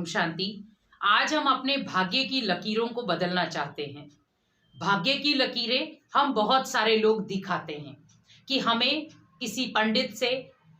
ओम शांति। आज हम अपने भाग्य की लकीरों को बदलना चाहते हैं। भाग्य की लकीरें हम बहुत सारे लोग दिखाते हैं कि हमें किसी पंडित से,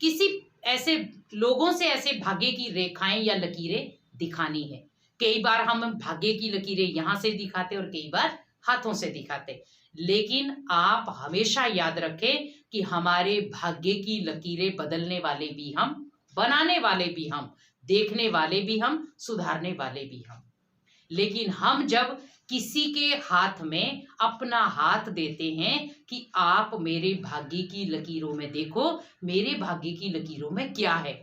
किसी ऐसे लोगों से ऐसे भाग्य की रेखाएं या लकीरें दिखानी है। कई बार हम भाग्य की लकीरें यहाँ से दिखाते और कई बार हाथों से दिखाते। लेकिन आप हमेशा याद रखें कि हमारे भाग्य की लकीरें बदलने वाले भी हम, बनाने वाले भी हम, देखने वाले भी हम, सुधारने वाले भी हम। लेकिन हम जब किसी के हाथ में अपना हाथ देते हैं कि आप मेरे भाग्य की लकीरों में देखो, मेरे भाग्य की लकीरों में क्या है।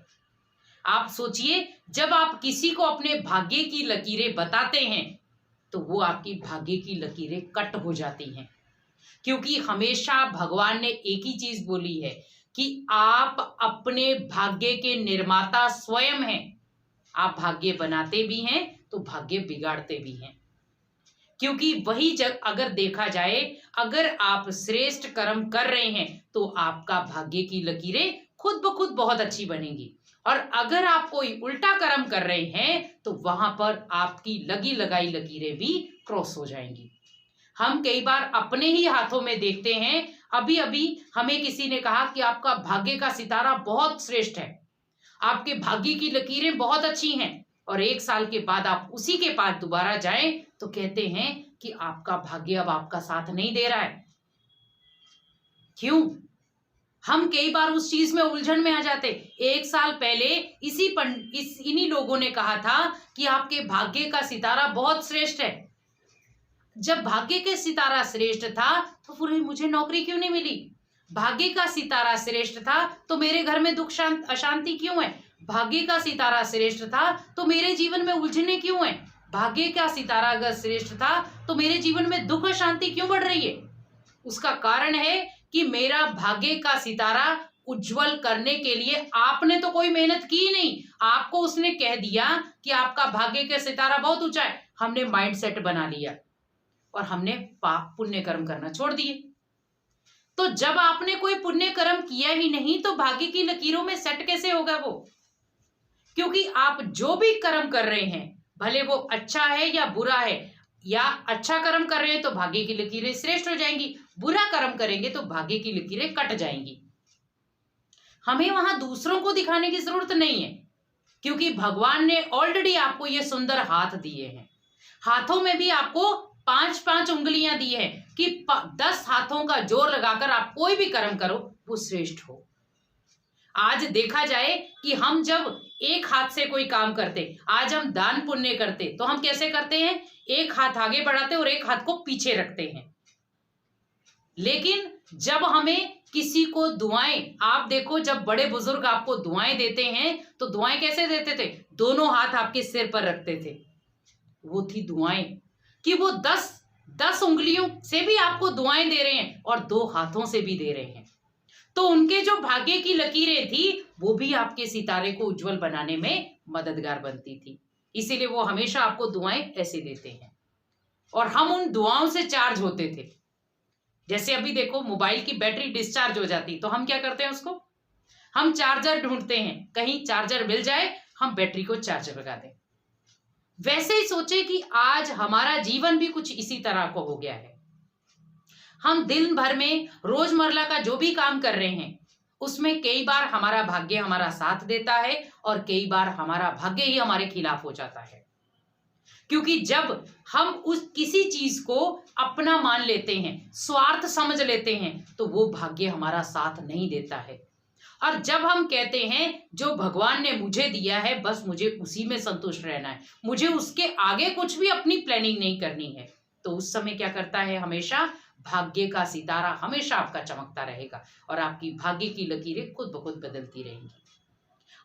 आप सोचिए, जब आप किसी को अपने भाग्य की लकीरें बताते हैं तो वो आपकी भाग्य की लकीरें कट हो जाती हैं। क्योंकि हमेशा भगवान ने एक ही चीज बोली है कि आप अपने भाग्य के निर्माता स्वयं हैं। आप भाग्य बनाते भी हैं तो भाग्य बिगाड़ते भी हैं। क्योंकि वही जब अगर देखा जाए, अगर आप श्रेष्ठ कर्म कर रहे हैं तो आपका भाग्य की लकीरें खुद ब खुद बहुत अच्छी बनेंगी, और अगर आप कोई उल्टा कर्म कर रहे हैं तो वहां पर आपकी लगी लगाई लकीरें भी क्रॉस हो जाएंगी। हम कई बार अपने ही हाथों में देखते हैं। अभी अभी हमें किसी ने कहा कि आपका भाग्य का सितारा बहुत श्रेष्ठ है, आपके भाग्य की लकीरें बहुत अच्छी हैं, और 1 साल के बाद आप उसी के पास दोबारा जाएं तो कहते हैं कि आपका भाग्य अब आपका साथ नहीं दे रहा है। क्यों? हम कई बार उस चीज में उलझन में आ जाते। 1 साल पहले इन्हीं लोगों ने कहा था कि आपके भाग्य का सितारा बहुत श्रेष्ठ है। जब भाग्य के सितारा श्रेष्ठ था तो फिर मुझे नौकरी क्यों नहीं मिली? भाग्य का सितारा श्रेष्ठ था तो मेरे घर में दुख अशांति क्यों है? भाग्य का सितारा श्रेष्ठ था तो मेरे जीवन में उलझने क्यों है? भाग्य का सितारा अगर श्रेष्ठ था तो मेरे जीवन में दुख अशांति क्यों बढ़ रही है? उसका कारण है कि मेरा भाग्य का सितारा उज्जवल करने के लिए आपने तो कोई मेहनत की नहीं। आपको उसने कह दिया कि आपका भाग्य का सितारा बहुत ऊंचा है, हमने माइंड सेट बना लिया और हमने पाप पुण्य कर्म करना छोड़ दिए। तो जब आपने कोई पुण्य कर्म किया ही नहीं तो भाग्य की लकीरों में सेट कैसे होगा वो? क्योंकि आप जो भी कर्म कर रहे हैं, भले वो अच्छा है या बुरा है, या अच्छा कर्म कर रहे हैं तो भाग्य की लकीरें श्रेष्ठ हो जाएंगी, बुरा कर्म करेंगे तो भाग्य की लकीरें कट जाएंगी। हमें वहां दूसरों को दिखाने की जरूरत नहीं है, क्योंकि भगवान ने ऑलरेडी आपको ये सुंदर हाथ दिए हैं। हाथों में भी आपको 5-5 उंगलियां दी है कि 10 हाथों का जोर लगाकर आप कोई भी कर्म करो वो श्रेष्ठ हो। आज देखा जाए कि हम जब एक हाथ से कोई काम करते, आज हम दान पुण्य करते तो हम कैसे करते हैं? एक हाथ आगे बढ़ाते और एक हाथ को पीछे रखते हैं। लेकिन जब हमें किसी को दुआएं, आप देखो जब बड़े बुजुर्ग आपको दुआएं देते हैं तो दुआएं कैसे देते थे? दोनों हाथ आपके सिर पर रखते थे। वो थी दुआएं, कि वो 10 उंगलियों से भी आपको दुआएं दे रहे हैं और 2 हाथों से भी दे रहे हैं। तो उनके जो भाग्य की लकीरें थी वो भी आपके सितारे को उज्जवल बनाने में मददगार बनती थी। इसीलिए वो हमेशा आपको दुआएं ऐसे देते हैं और हम उन दुआओं से चार्ज होते थे। जैसे अभी देखो, मोबाइल की बैटरी डिस्चार्ज हो जाती तो हम क्या करते हैं? उसको हम चार्जर ढूंढते हैं, कहीं चार्जर मिल जाए हम बैटरी को चार्जर लगा दें। वैसे ही सोचे कि आज हमारा जीवन भी कुछ इसी तरह को हो गया है। हम दिन भर में रोजमर्रा का जो भी काम कर रहे हैं उसमें कई बार हमारा भाग्य हमारा साथ देता है और कई बार हमारा भाग्य ही हमारे खिलाफ हो जाता है। क्योंकि जब हम उस किसी चीज को अपना मान लेते हैं, स्वार्थ समझ लेते हैं, तो वो भाग्य हमारा साथ नहीं देता है। और जब हम कहते हैं जो भगवान ने मुझे दिया है बस मुझे उसी में संतुष्ट रहना है, मुझे उसके आगे कुछ भी अपनी प्लानिंग नहीं करनी है, तो उस समय क्या करता है? हमेशा भाग्य का सितारा हमेशा आपका चमकता रहेगा और आपकी भाग्य की लकीरें खुद ब खुद बदलती रहेंगी।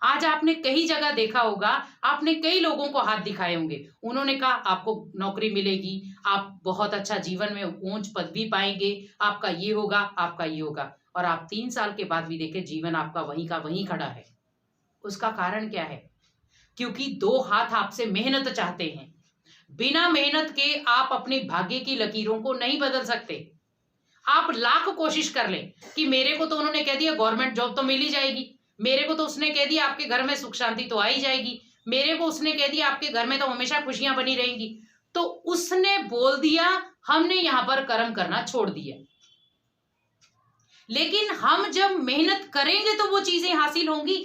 आज आपने कई जगह देखा होगा, आपने कई लोगों को हाथ दिखाए होंगे, उन्होंने कहा आपको नौकरी मिलेगी, आप बहुत अच्छा जीवन में ऊंच पदवी पाएंगे, आपका ये होगा, आपका ये होगा, और आप 3 साल के बाद भी देखें जीवन आपका वहीं का वहीं खड़ा है। उसका कारण क्या है? क्योंकि 2 हाथ आपसे मेहनत चाहते हैं। बिना मेहनत के आप अपने भाग्य की लकीरों को नहीं बदल सकते। आप लाख कोशिश कर लें कि मेरे को तो उन्होंने कह दिया गवर्नमेंट जॉब तो मिल ही जाएगी, मेरे को तो उसने कह दिया आपके घर में सुख शांति तो आ ही जाएगी, मेरे को उसने कह दिया आपके घर में तो हमेशा खुशियां बनी रहेंगी, तो उसने बोल दिया, हमने यहां पर कर्म करना छोड़ दिया। लेकिन हम जब मेहनत करेंगे तो वो चीजें हासिल होंगी।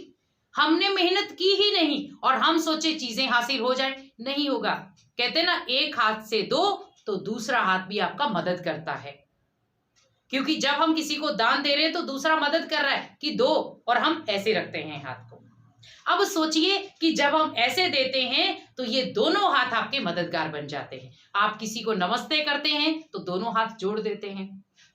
हमने मेहनत की ही नहीं और हम सोचे चीजें हासिल हो जाए, नहीं होगा। कहते ना, एक हाथ से दो तो दूसरा हाथ भी आपका मदद करता है। क्योंकि जब हम किसी को दान दे रहे हैं तो दूसरा मदद कर रहा है कि दो, और हम ऐसे रखते हैं हाथ को। अब सोचिए कि जब हम ऐसे देते हैं तो ये दोनों हाथ आपके मददगार बन जाते हैं। आप किसी को नमस्ते करते हैं तो दोनों हाथ जोड़ देते हैं,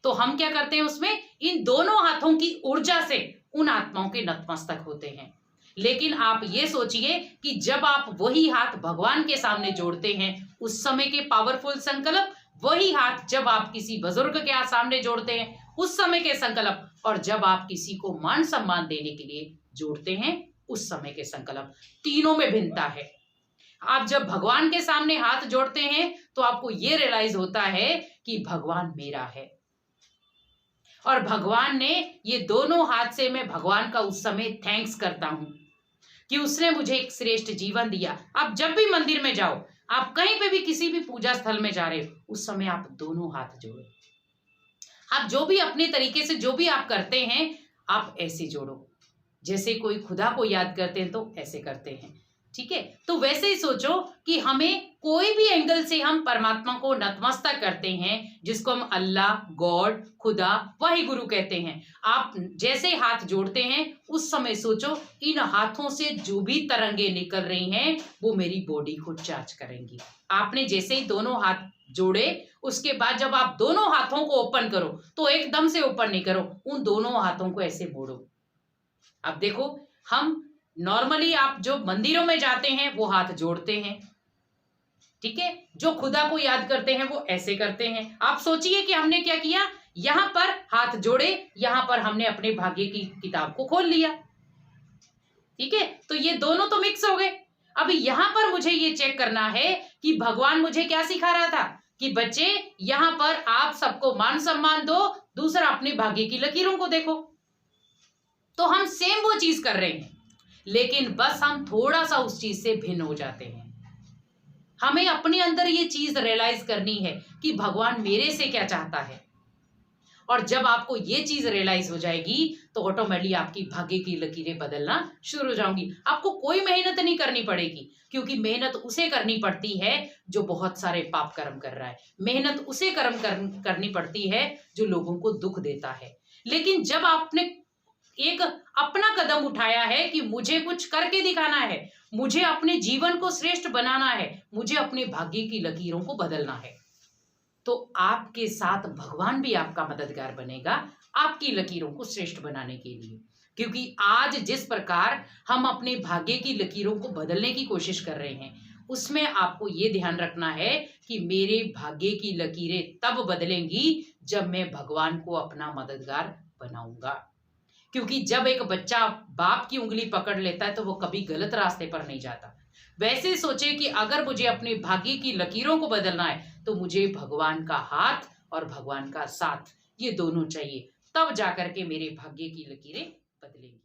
तो हम क्या करते हैं उसमें, इन दोनों हाथों की ऊर्जा से उन आत्माओं के नतमस्तक होते हैं। लेकिन आप ये सोचिए कि जब आप वही हाथ भगवान के सामने जोड़ते हैं, उस समय के पावरफुल संकल्प, वही हाथ जब आप किसी बुजुर्ग के सामने जोड़ते हैं, उस समय के संकल्प, और जब आप किसी को मान सम्मान देने के लिए जोड़ते हैं, उस समय के संकल्प, तीनों में भिन्नता है। आप जब भगवान के सामने हाथ जोड़ते हैं तो आपको ये रियलाइज होता है कि भगवान मेरा है, और भगवान ने ये दोनों हाथ से, मैं भगवान का उस समय थैंक्स करता हूं कि उसने मुझे एक श्रेष्ठ जीवन दिया। आप जब भी मंदिर में जाओ, आप कहीं पे भी किसी भी पूजा स्थल में जा रहे हो, उस समय आप दोनों हाथ जोड़ो। आप जो भी अपने तरीके से जो भी आप करते हैं, आप ऐसे जोड़ो, जैसे कोई खुदा को याद करते हैं तो ऐसे करते हैं। ठीक है, तो वैसे ही सोचो कि हमें कोई भी एंगल से हम परमात्मा को नतमस्तक करते हैं, जिसको हम अल्लाह, गॉड, खुदा, वही गुरु कहते हैं। आप जैसे हाथ जोड़ते हैं, उस समय सोचो इन हाथों से जो भी तरंगे निकल रही हैं वो मेरी बॉडी को चार्ज करेंगी। आपने जैसे ही दोनों हाथ जोड़े, उसके बाद जब आप दोनों हाथों को ओपन करो तो एकदम से ओपन नहीं करो, उन दोनों हाथों को ऐसे मोड़ो। अब देखो, हम नॉर्मली आप जो मंदिरों में जाते हैं वो हाथ जोड़ते हैं, ठीक है, जो खुदा को याद करते हैं वो ऐसे करते हैं। आप सोचिए कि हमने क्या किया, यहां पर हाथ जोड़े, यहां पर हमने अपने भाग्य की किताब को खोल लिया। ठीक है, तो ये दोनों तो मिक्स हो गए। अब यहां पर मुझे ये चेक करना है कि भगवान मुझे क्या सिखा रहा था कि बच्चे, यहां पर आप सबको मान सम्मान दो, दूसरा अपने भाग्य की लकीरों को देखो। तो हम सेम वो चीज कर रहे हैं, लेकिन बस हम थोड़ा सा उस चीज से भिन्न हो जाते हैं। हमें अपने अंदर ये चीज रियलाइज करनी है कि भगवान मेरे से क्या चाहता है, और जब आपको ये चीज रियलाइज हो जाएगी तो ऑटोमेटिकली आपकी भाग्य की लकीरें बदलना शुरू हो जाएंगी। आपको कोई मेहनत नहीं करनी पड़ेगी, क्योंकि मेहनत उसे करनी पड़ती है जो बहुत सारे पाप कर्म कर रहा है। मेहनत उसे करनी पड़ती है जो लोगों को दुख देता है। लेकिन जब आपने एक अपना कदम उठाया है कि मुझे कुछ करके दिखाना है, मुझे अपने जीवन को श्रेष्ठ बनाना है, मुझे अपने भाग्य की लकीरों को बदलना है, तो आपके साथ भगवान भी आपका मददगार बनेगा आपकी लकीरों को श्रेष्ठ बनाने के लिए। क्योंकि आज जिस प्रकार हम अपने भाग्य की लकीरों को बदलने की कोशिश कर रहे हैं, उसमें आपको ये ध्यान रखना है कि मेरे भाग्य की लकीरें तब बदलेंगी जब मैं भगवान को अपना मददगार बनाऊंगा। क्योंकि जब एक बच्चा बाप की उंगली पकड़ लेता है तो वो कभी गलत रास्ते पर नहीं जाता। वैसे सोचे कि अगर मुझे अपने भाग्य की लकीरों को बदलना है तो मुझे भगवान का हाथ और भगवान का साथ, ये दोनों चाहिए, तब जाकर के मेरे भाग्य की लकीरें बदलेंगी।